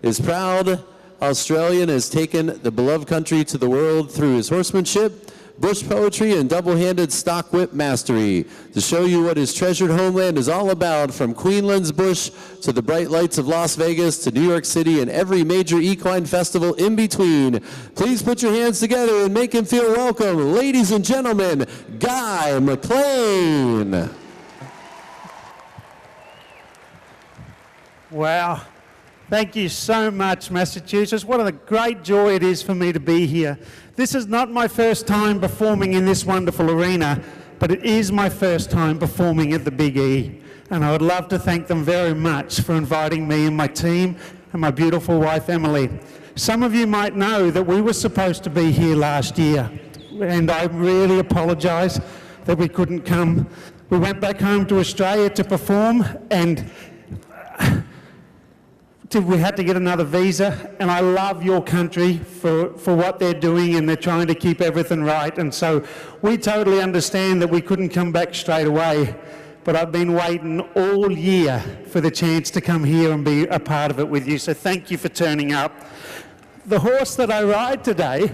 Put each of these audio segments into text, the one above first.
His proud Australian has taken the beloved country to the world through his horsemanship, bush poetry, and double-handed stock whip mastery. To show you what his treasured homeland is all about, from Queensland's bush to the bright lights of Las Vegas to New York City and every major equine festival in between, please put your hands together and make him feel welcome. Ladies and gentlemen, Guy McLean. Wow. Thank you so much, Massachusetts. What a great joy it is for me to be here. This is not my first time performing in this wonderful arena, but it is my first time performing at the Big E. And I would love to thank them very much for inviting me and my team and my beautiful wife, Emily. Some of you might know that we were supposed to be here last year, and I really apologise that we couldn't come. We went back home to Australia to perform, and we had to get another visa, and I love your country for what they're doing, and they're trying to keep everything right. And so we totally understand that we couldn't come back straight away, but I've been waiting all year for the chance to come here and be a part of it with you. So thank you for turning up. The horse that I ride today,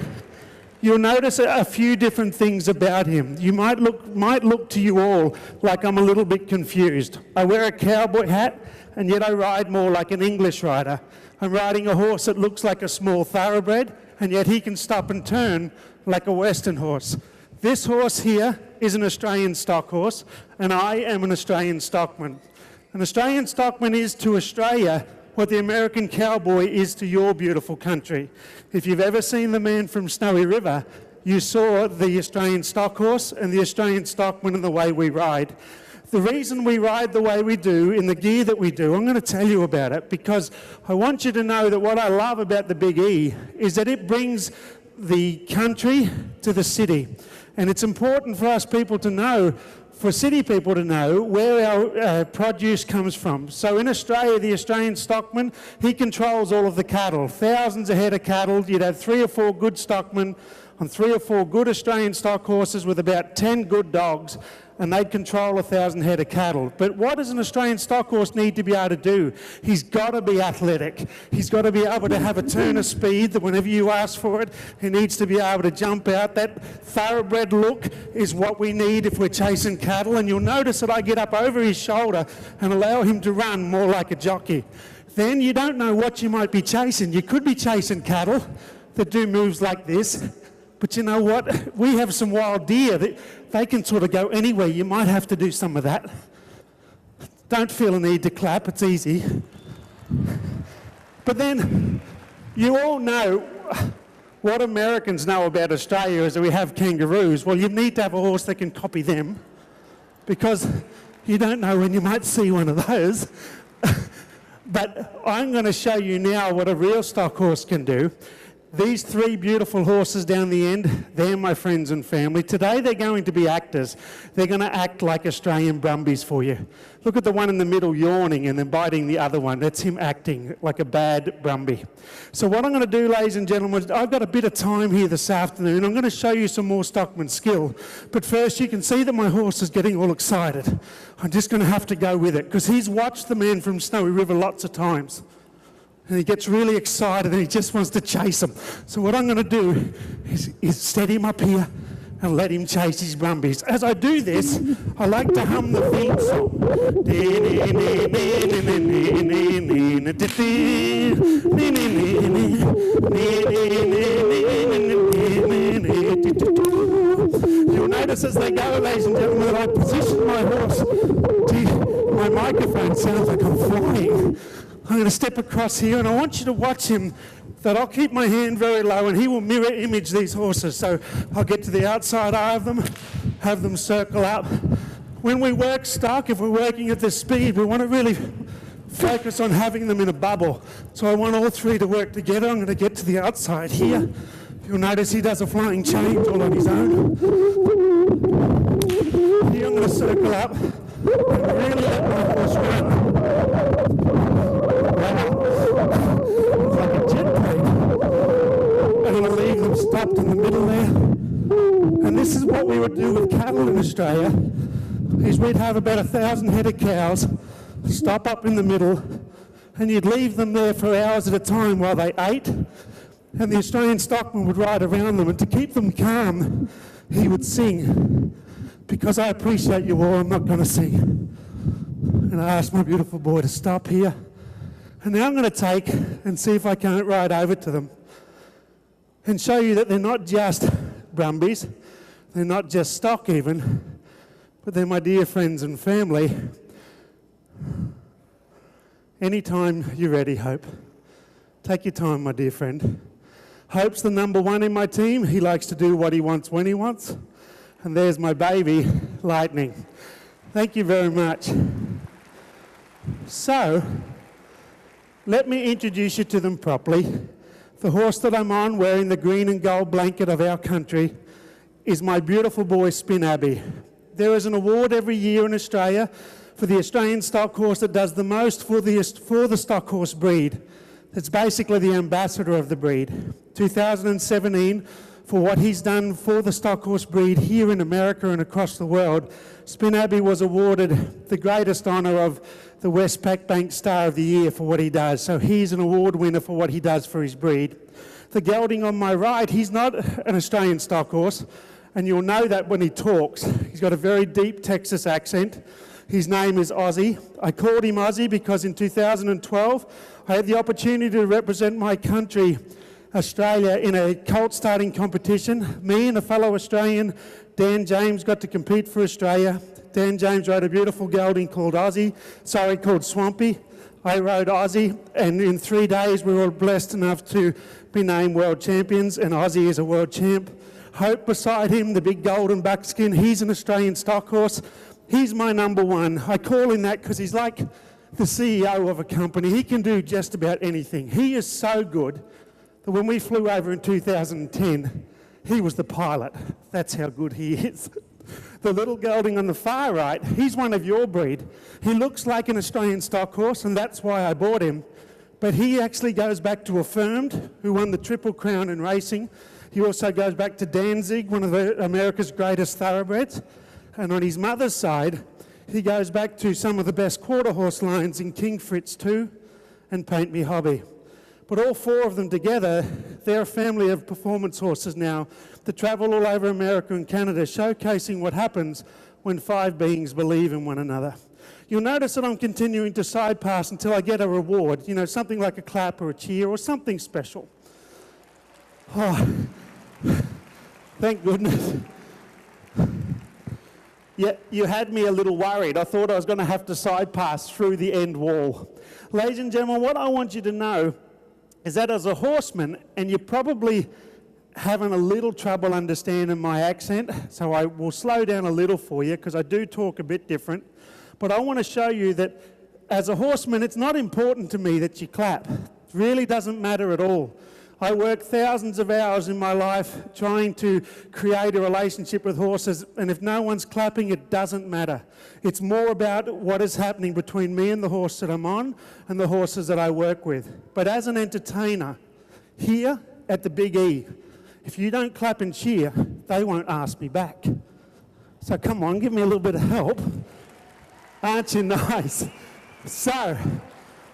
you'll notice a few different things about him. You might look to you all like I'm a little bit confused. I wear a cowboy hat, and yet I ride more like an English rider. I'm riding a horse that looks like a small thoroughbred, and yet he can stop and turn like a Western horse. This horse here is an Australian stock horse, and I am an Australian stockman. An Australian stockman is to Australia what the American cowboy is to your beautiful country. If you've ever seen The Man from Snowy River, you saw the Australian stock horse and the Australian stockman and the way we ride. The reason we ride the way we do, in the gear that we do, I'm going to tell you about it, because I want you to know that what I love about the Big E is that it brings the country to the city. And it's important for us people to know, for city people to know, where our produce comes from. So in Australia, the Australian stockman, he controls all of the cattle. Thousands of head of cattle. You'd have 3 or 4 good stockmen on 3 or 4 good Australian stock horses with about 10 good dogs, and they'd control 1,000 head of cattle. But what does an Australian stock horse need to be able to do? He's got to be athletic. He's got to be able to have a turn of speed that whenever you ask for it, he needs to be able to jump out. That thoroughbred look is what we need if we're chasing cattle, and you'll notice that I get up over his shoulder and allow him to run more like a jockey. Then you don't know what you might be chasing. You could be chasing cattle that do moves like this, but you know what? We have some wild deer that they can sort of go anywhere. You might have to do some of that. Don't feel a need to clap, it's easy. But then, you all know what Americans know about Australia is that we have kangaroos. Well, you need to have a horse that can copy them, because you don't know when you might see one of those. But I'm going to show you now what a real stock horse can do. These 3 beautiful horses down the end, they're my friends and family. Today they're going to be actors. They're going to act like Australian Brumbies for you. Look at the one in the middle yawning and then biting the other one. That's him acting like a bad Brumbie. So what I'm going to do, ladies and gentlemen, I've got a bit of time here this afternoon. I'm going to show you some more stockman skill. But first, you can see that my horse is getting all excited. I'm just going to have to go with it, because he's watched The Man from Snowy River lots of times. And he gets really excited and he just wants to chase him. So what I'm going to do is set him up here and let him chase his Brumbies. As I do this, I like to hum the theme song. You'll notice as they go, ladies and gentlemen, that I position my horse. My microphone sounds like I'm flying. I'm going to step across here, and I want you to watch him, that I'll keep my hand very low, and he will mirror image these horses. So I'll get to the outside eye of them, have them circle up. When we work stock, if we're working at this speed, we want to really focus on having them in a bubble. So I want all 3 to work together. I'm going to get to the outside here. You'll notice he does a flying change all on his own. Here I'm going to circle up and really let my horse run. Like a jet plane. I'm going to leave them stopped in the middle there. And this is what we would do with cattle in Australia, is we'd have about 1,000 head of cows, stop up in the middle, and you'd leave them there for hours at a time while they ate, and the Australian stockman would ride around them, and to keep them calm, he would sing, "Because I appreciate you all, I'm not going to sing." And I asked my beautiful boy to stop here. And now I'm going to take and see if I can't ride over to them and show you that they're not just Brumbies, they're not just stock even, but they're my dear friends and family. Anytime you're ready, Hope. Take your time, my dear friend. Hope's the number one in my team. He likes to do what he wants when he wants. And there's my baby, Lightning. Thank you very much. So, let me introduce you to them properly. The horse that I'm on, wearing the green and gold blanket of our country, is my beautiful boy, Spin Abbey. There is an award every year in Australia for the Australian stock horse that does the most for the stock horse breed. It's basically the ambassador of the breed. 2017, for what he's done for the stock horse breed here in America and across the world, Spin Abbey was awarded the greatest honour of the Westpac Bank Star of the Year for what he does. So he's an award winner for what he does for his breed. The gelding on my right, he's not an Australian stock horse, and you'll know that when he talks. He's got a very deep Texas accent. His name is Aussie. I called him Aussie because in 2012, I had the opportunity to represent my country, Australia, in a colt starting competition. Me and a fellow Australian, Dan James, got to compete for Australia. Dan James rode a beautiful gelding called Swampy. I rode Aussie, and in 3 days we were blessed enough to be named world champions, and Aussie is a world champ. Hope beside him, the big golden buckskin, he's an Australian stock horse. He's my number one. I call him that because he's like the CEO of a company. He can do just about anything. He is so good that when we flew over in 2010, he was the pilot. That's how good he is. The little gelding on the far right, he's one of your breed. He looks like an Australian stock horse, and that's why I bought him. But he actually goes back to Affirmed, who won the Triple Crown in racing. He also goes back to Danzig, one of America's greatest thoroughbreds. And on his mother's side, he goes back to some of the best quarter horse lines in King Fritz 2 and Paint Me Hobby. But all four of them together, they're a family of performance horses now that travel all over America and Canada, showcasing what happens when five beings believe in one another. You'll notice that I'm continuing to side pass until I get a reward, you know, something like a clap or a cheer or something special. Oh, thank goodness. Yeah, you had me a little worried. I thought I was going to have to side pass through the end wall. Ladies and gentlemen, what I want you to know is that as a horseman, and you're probably having a little trouble understanding my accent, so I will slow down a little for you because I do talk a bit different, but I want to show you that as a horseman, it's not important to me that you clap. It really doesn't matter at all. I work thousands of hours in my life trying to create a relationship with horses, and if no one's clapping, it doesn't matter. It's more about what is happening between me and the horse that I'm on and the horses that I work with. But as an entertainer, here at the Big E, if you don't clap and cheer, they won't ask me back. So come on, give me a little bit of help. Aren't you nice? So,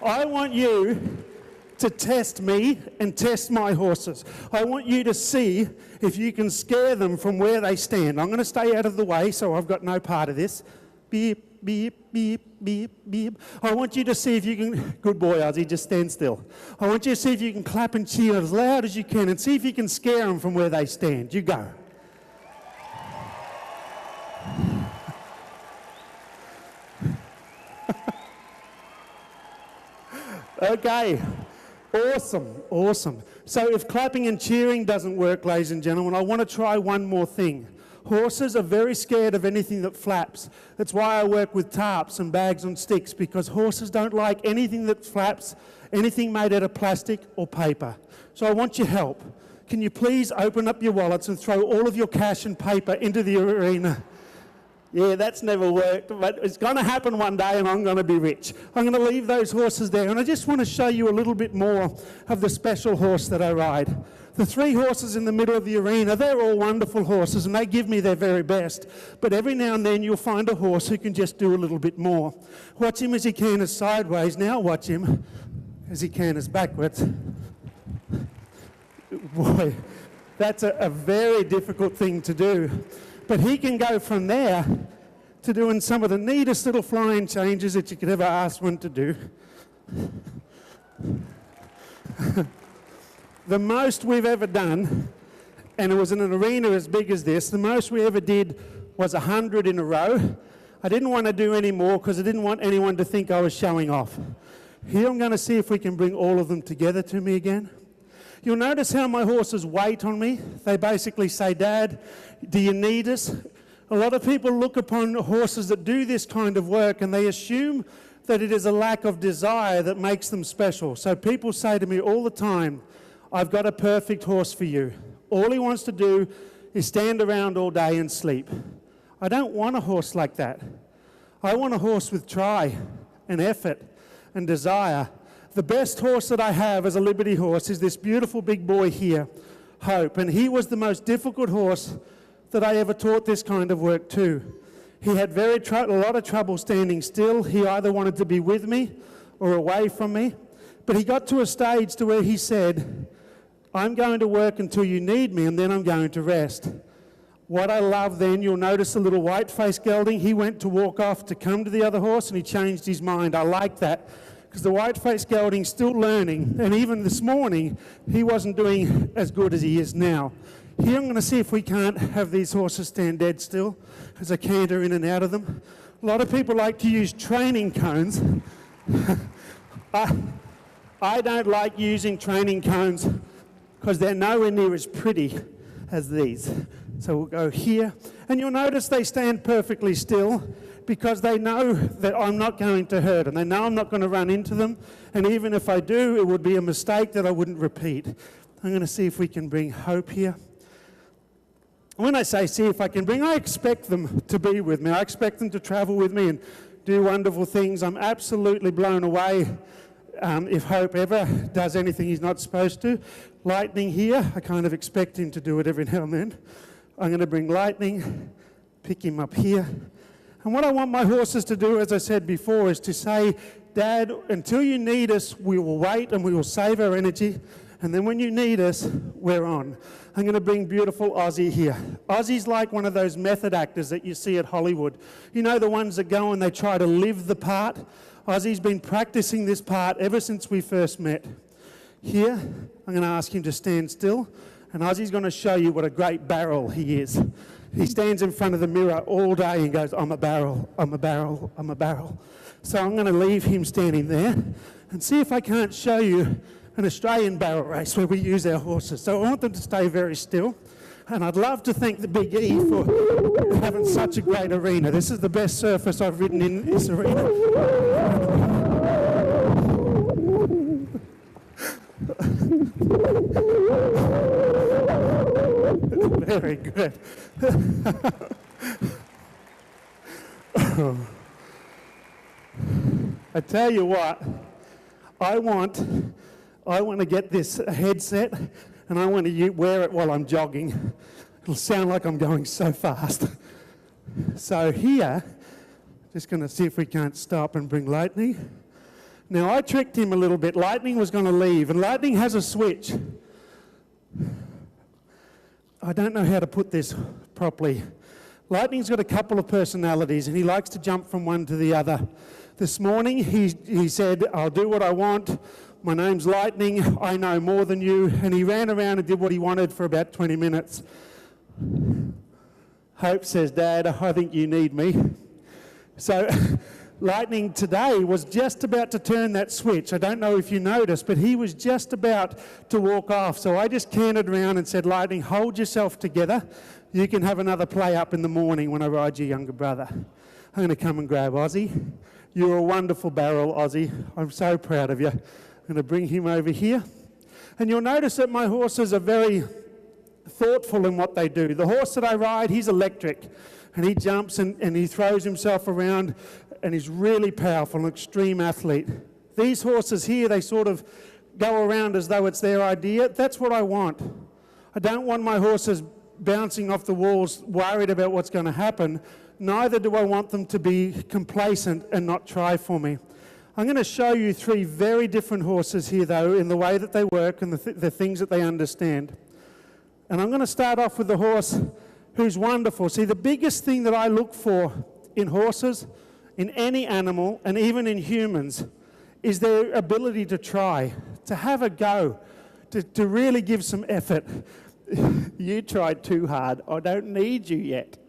I want you to test me and test my horses. I want you to see if you can scare them from where they stand. I'm going to stay out of the way, so I've got no part of this. Beep, beep, beep, beep, beep. I want you to see if you can... Good boy, Ozzy, just stand still. I want you to see if you can clap and cheer as loud as you can and see if you can scare them from where they stand. You go. Okay. Awesome, awesome. So if clapping and cheering doesn't work, ladies and gentlemen, I want to try one more thing. Horses are very scared of anything that flaps. That's why I work with tarps and bags on sticks, because horses don't like anything that flaps, anything made out of plastic or paper. So I want your help. Can you please open up your wallets and throw all of your cash and paper into the arena? Yeah, that's never worked, but it's going to happen one day and I'm going to be rich. I'm going to leave those horses there, and I just want to show you a little bit more of the special horse that I ride. The three horses in the middle of the arena, they're all wonderful horses and they give me their very best. But every now and then you'll find a horse who can just do a little bit more. Watch him as he canters sideways. Now watch him. as he canters backwards. Boy, that's a very difficult thing to do. But he can go from there to doing some of the neatest little flying changes that you could ever ask one to do. The most we've ever done, and it was in an arena as big as this, the most we ever did was 100 in a row. I didn't want to do any more because I didn't want anyone to think I was showing off. Here I'm going to see if we can bring all of them together to me again. You'll notice how my horses wait on me. They basically say, Dad, do you need us? A lot of people look upon horses that do this kind of work and they assume that it is a lack of desire that makes them special. So people say to me all the time, I've got a perfect horse for you. All he wants to do is stand around all day and sleep. I don't want a horse like that. I want a horse with try and effort and desire. The best horse that I have as a Liberty horse is this beautiful big boy here, Hope. And he was the most difficult horse that I ever taught this kind of work to. He had a lot of trouble standing still. He either wanted to be with me or away from me. But he got to a stage to where he said, I'm going to work until you need me and then I'm going to rest. What I love then, you'll notice a little white-faced gelding. He went to walk off to come to the other horse and he changed his mind. I like that. Because the white-faced gelding's still learning, and even this morning, he wasn't doing as good as he is now. Here I'm going to see if we can't have these horses stand dead still as I canter in and out of them. A lot of people like to use training cones. I don't like using training cones because they're nowhere near as pretty as these. So we'll go here, and you'll notice they stand perfectly still, because they know that I'm not going to hurt them. They know I'm not going to run into them. And even if I do, it would be a mistake that I wouldn't repeat. I'm going to see if we can bring Hope here. When I say see if I can bring, I expect them to be with me. I expect them to travel with me and do wonderful things. I'm absolutely blown away if Hope ever does anything he's not supposed to. Lightning here, I kind of expect him to do it every now and then. I'm going to bring Lightning, pick him up here. And what I want my horses to do, as I said before, is to say, Dad, until you need us, we will wait and we will save our energy. And then when you need us, we're on. I'm going to bring beautiful Aussie here. Aussie's like one of those method actors that you see at Hollywood. You know, the ones that go and they try to live the part? Aussie's been practicing this part ever since we first met. Here, I'm going to ask him to stand still. And Aussie's going to show you what a great barrel he is. He stands in front of the mirror all day and goes, I'm a barrel, I'm a barrel, I'm a barrel. So I'm going to leave him standing there and see if I can't show you an Australian barrel race where we use our horses. So I want them to stay very still. And I'd love to thank the Big E for having such a great arena. This is the best surface I've ridden in this arena. Very good. I tell you what, I want to get this headset and I want to wear it while I'm jogging. It'll sound like I'm going so fast. So here, just going to see if we can't stop and bring Lightning. Now I tricked him a little bit. Lightning was going to leave, and Lightning has a switch. I don't know how to put this properly. Lightning's got a couple of personalities, and he likes to jump from one to the other. This morning, he said, I'll do what I want. My name's Lightning. I know more than you. And he ran around and did what he wanted for about 20 minutes. Hope says, Dad, I think you need me. So Lightning today was just about to turn that switch. I don't know if you noticed, but he was just about to walk off. So I just cantered around and said, Lightning, hold yourself together. You can have another play up in the morning when I ride your younger brother. I'm going to come and grab Aussie. You're a wonderful barrel, Aussie. I'm so proud of you. I'm going to bring him over here. And you'll notice that my horses are very thoughtful in what they do. The horse that I ride, he's electric. And he jumps and he throws himself around, and he's really powerful, an extreme athlete. These horses here, they sort of go around as though it's their idea. That's what I want. I don't want my horses bouncing off the walls, worried about what's going to happen. Neither do I want them to be complacent and not try for me. I'm going to show you three very different horses here, though, in the way that they work and the things that they understand. And I'm going to start off with the horse who's wonderful. See, the biggest thing that I look for in horses, in any animal, and even in humans, is their ability to try, to have a go, to really give some effort. You tried too hard. I don't need you yet.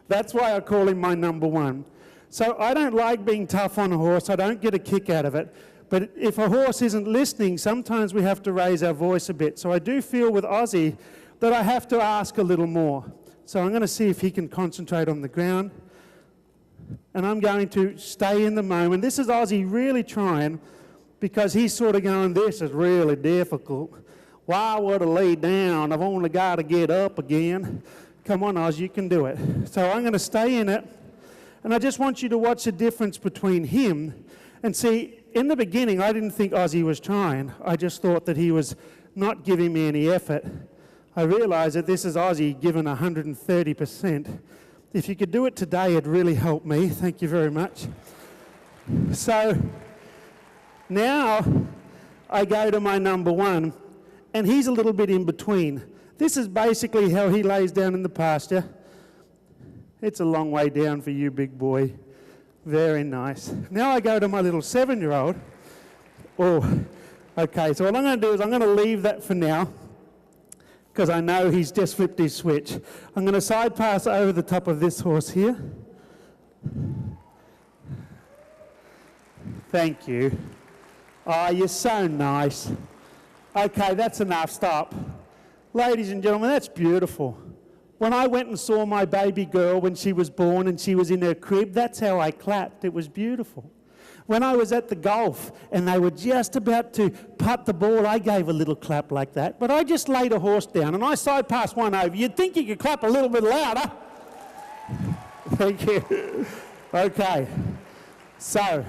That's why I call him my number one. So I don't like being tough on a horse. I don't get a kick out of it. But if a horse isn't listening, sometimes we have to raise our voice a bit. So I do feel with Ozzy that I have to ask a little more. So I'm going to see if he can concentrate on the ground. And I'm going to stay in the moment. This is Ozzy really trying, because he's sort of going, this is really difficult. Why would I lay down? I've only got to get up again. Come on, Oz, you can do it. So I'm going to stay in it. And I just want you to watch the difference between him. And see, in the beginning, I didn't think Ozzy was trying. I just thought that he was not giving me any effort. I realized that this is Ozzy given 130%. If you could do it today, it'd really help me. Thank you very much. So now I go to my number one, and he's a little bit in between. This is basically how he lays down in the pasture. It's a long way down for you, big boy. Very nice. Now I go to my little 7-year-old. Oh, okay, so what I'm going to do is I'm going to leave that for now, because I know he's just flipped his switch. I'm going to side pass over the top of this horse here. Thank you. Oh, you're so nice. Okay, that's enough. Stop. Ladies and gentlemen, that's beautiful. When I went and saw my baby girl when she was born and she was in her crib, that's how I clapped. It was beautiful. When I was at the golf and they were just about to putt the ball, I gave a little clap like that. But I just laid a horse down and I side passed one over. You'd think you could clap a little bit louder. Thank you. Okay. So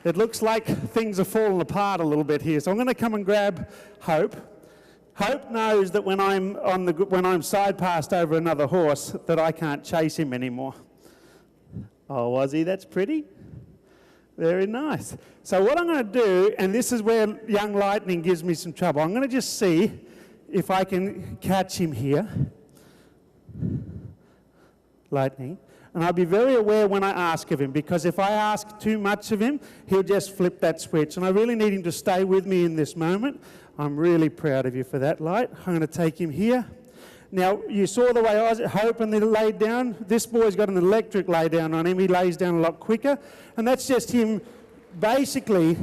it looks like things are falling apart a little bit here. So I'm going to come and grab Hope. Hope knows that when I'm side passed over another horse, that I can't chase him anymore. Oh, was he? That's pretty. Very nice. So what I'm going to do, and this is where young Lightning gives me some trouble, I'm going to just see if I can catch him here. Lightning. And I'll be very aware when I ask of him, because if I ask too much of him, he'll just flip that switch. And I really need him to stay with me in this moment. I'm really proud of you for that, Light. I'm going to take him here. Now, you saw the way I Hope and they laid down. This boy's got an electric lay down on him. He lays down a lot quicker. And that's just him, basically,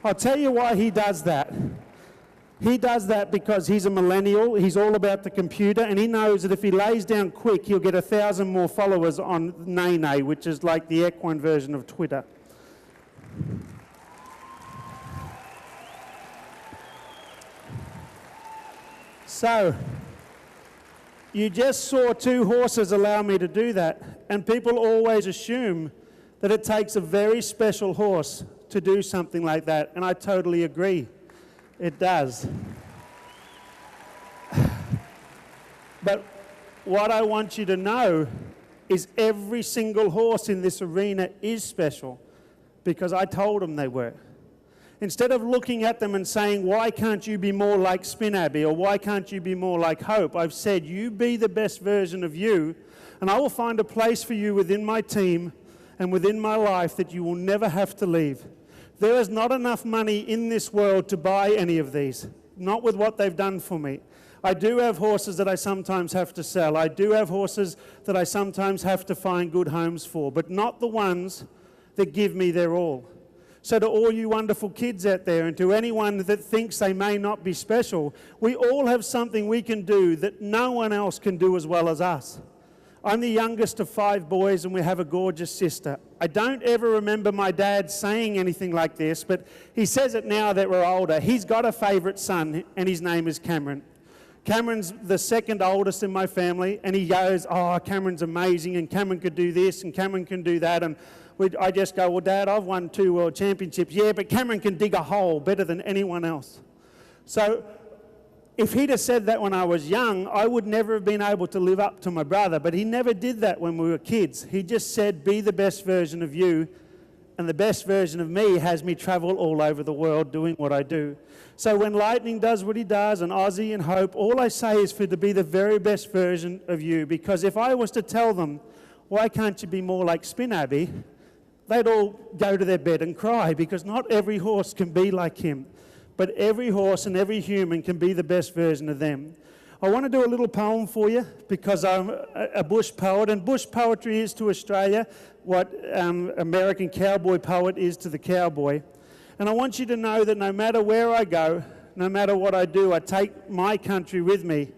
I'll tell you why he does that. He does that because he's a millennial, he's all about the computer, and he knows that if he lays down quick, he'll get 1,000 more followers on Nene, which is like the equine version of Twitter. So, you just saw two horses allow me to do that, and people always assume that it takes a very special horse to do something like that, and I totally agree. It does. But what I want you to know is every single horse in this arena is special, because I told them they were. Instead of looking at them and saying, why can't you be more like Spin Abbey, or why can't you be more like Hope, I've said, you be the best version of you, and I will find a place for you within my team and within my life that you will never have to leave. There is not enough money in this world to buy any of these, not with what they've done for me. I do have horses that I sometimes have to sell. I do have horses that I sometimes have to find good homes for, but not the ones that give me their all. So to all you wonderful kids out there, and to anyone that thinks they may not be special, we all have something we can do that no one else can do as well as us. I'm the youngest of 5 boys, and we have a gorgeous sister. I don't ever remember my dad saying anything like this, but he says it now that we're older. He's got a favourite son, and his name is Cameron. Cameron's the second oldest in my family, and he goes, oh, Cameron's amazing, and Cameron could do this, and Cameron can do that, and I just go, well, Dad, I've won 2 world championships. Yeah, but Cameron can dig a hole better than anyone else. So if he'd have said that when I was young, I would never have been able to live up to my brother. But he never did that when we were kids. He just said, be the best version of you, And the best version of me has me travel all over the world doing what I do. So when Lightning does what he does, and Ozzy and Hope, all I say is for it to be the very best version of you. Because if I was to tell them, why can't you be more like Spin Abbey, they'd all go to their bed and cry, because not every horse can be like him. But every horse and every human can be the best version of them. I want to do a little poem for you because I'm a bush poet, and bush poetry is to Australia what American cowboy poet is to the cowboy. And I want you to know that no matter where I go, no matter what I do, I take my country with me.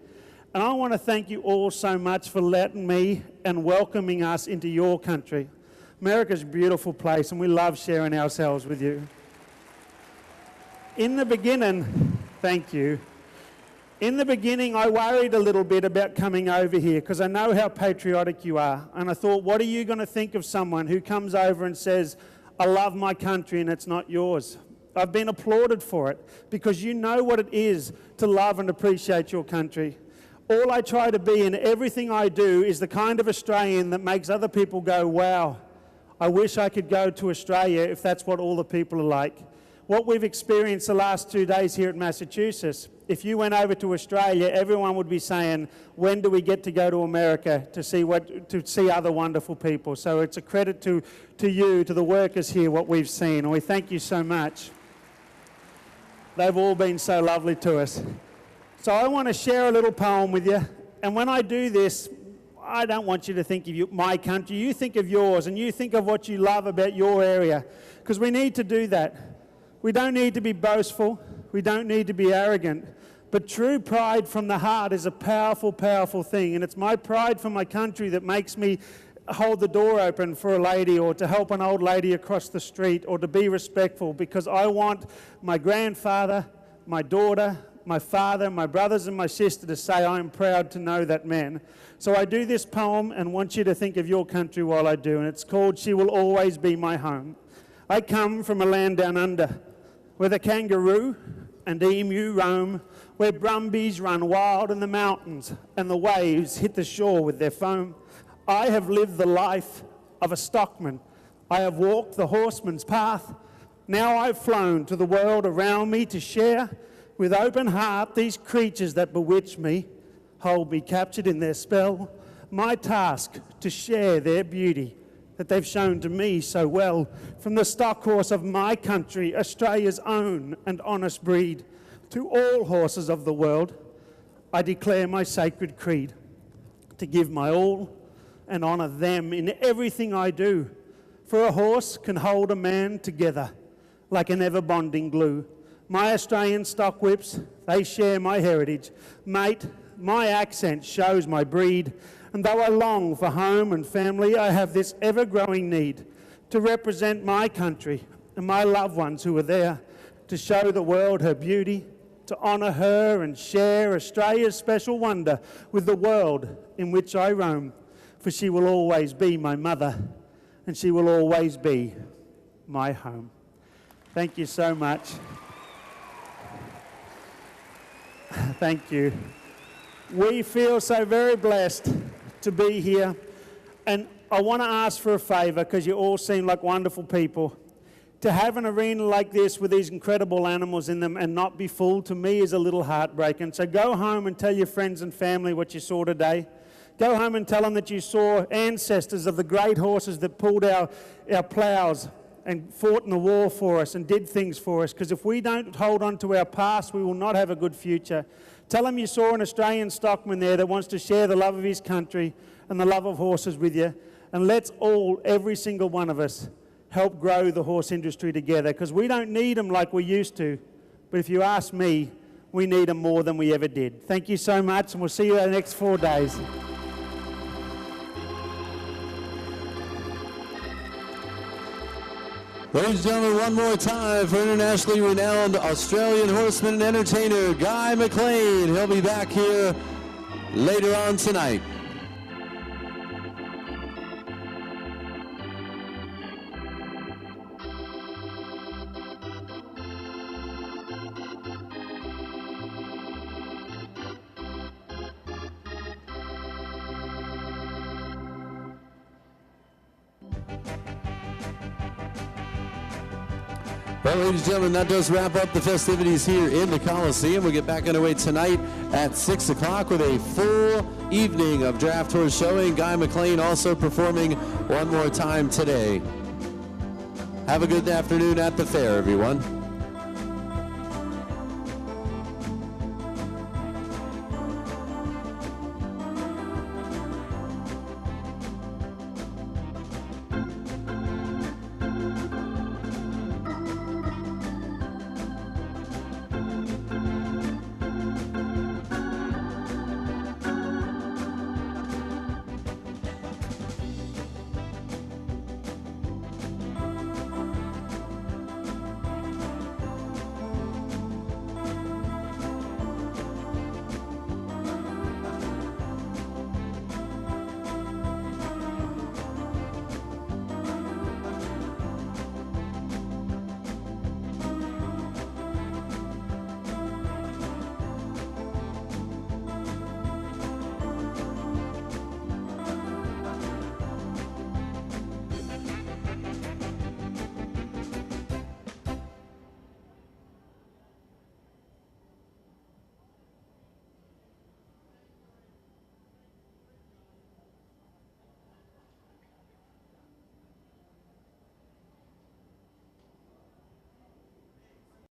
And I want to thank you all so much for letting me and welcoming us into your country. America's a beautiful place, and we love sharing ourselves with you. In the beginning, thank you. In the beginning, I worried a little bit about coming over here because I know how patriotic you are. And I thought, what are you going to think of someone who comes over and says, I love my country and it's not yours? I've been applauded for it because you know what it is to love and appreciate your country. All I try to be in everything I do is the kind of Australian that makes other people go, wow, I wish I could go to Australia if that's what all the people are like. What we've experienced the last 2 days here at Massachusetts, if you went over to Australia, everyone would be saying, when do we get to go to America to see other wonderful people? So it's a credit to you, to the workers here, what we've seen, and we thank you so much. They've all been so lovely to us. So I want to share a little poem with you, and when I do this, I don't want you to think of my country. You think of yours, and you think of what you love about your area, because we need to do that. We don't need to be boastful. We don't need to be arrogant. But true pride from the heart is a powerful, powerful thing. And it's my pride for my country that makes me hold the door open for a lady, or to help an old lady across the street, or to be respectful, because I want my grandfather, my daughter, my father, my brothers and my sister to say, I am proud to know that man. So I do this poem and want you to think of your country while I do. And it's called She Will Always Be My Home. I come from a land down under, where the kangaroo and emu roam, where brumbies run wild in the mountains and the waves hit the shore with their foam. I have lived the life of a stockman. I have walked the horseman's path. Now I've flown to the world around me to share with open heart these creatures that bewitch me, hold me captured in their spell. My task to share their beauty that they've shown to me so well. From the stock horse of my country, Australia's own and honest breed, to all horses of the world, I declare my sacred creed, to give my all and honour them in everything I do. For a horse can hold a man together like an ever-bonding glue. My Australian stock whips, they share my heritage. Mate, my accent shows my breed. And though I long for home and family, I have this ever-growing need to represent my country and my loved ones who are there, to show the world her beauty, to honour her and share Australia's special wonder with the world in which I roam. For she will always be my mother, and she will always be my home. Thank you so much. Thank you. We feel so very blessed to be here, and I want to ask for a favour, because you all seem like wonderful people. To have an arena like this with these incredible animals in them and not be full, to me is a little heartbreaking. So go home and tell your friends and family what you saw today. Go home and tell them that you saw ancestors of the great horses that pulled our ploughs and fought in the war for us and did things for us, because if we don't hold on to our past, we will not have a good future. Tell them you saw an Australian stockman there that wants to share the love of his country and the love of horses with you. And let's all, every single one of us, help grow the horse industry together, because we don't need them like we used to. But if you ask me, we need them more than we ever did. Thank you so much, and we'll see you in the next 4 days. Ladies and gentlemen, one more time for internationally renowned Australian horseman and entertainer, Guy McLean. He'll be back here later on tonight. Well, ladies and gentlemen, that does wrap up the festivities here in the Coliseum. We'll get back underway tonight at 6 o'clock with a full evening of draft horse showing. Guy McLean also performing one more time today. Have a good afternoon at the fair, everyone.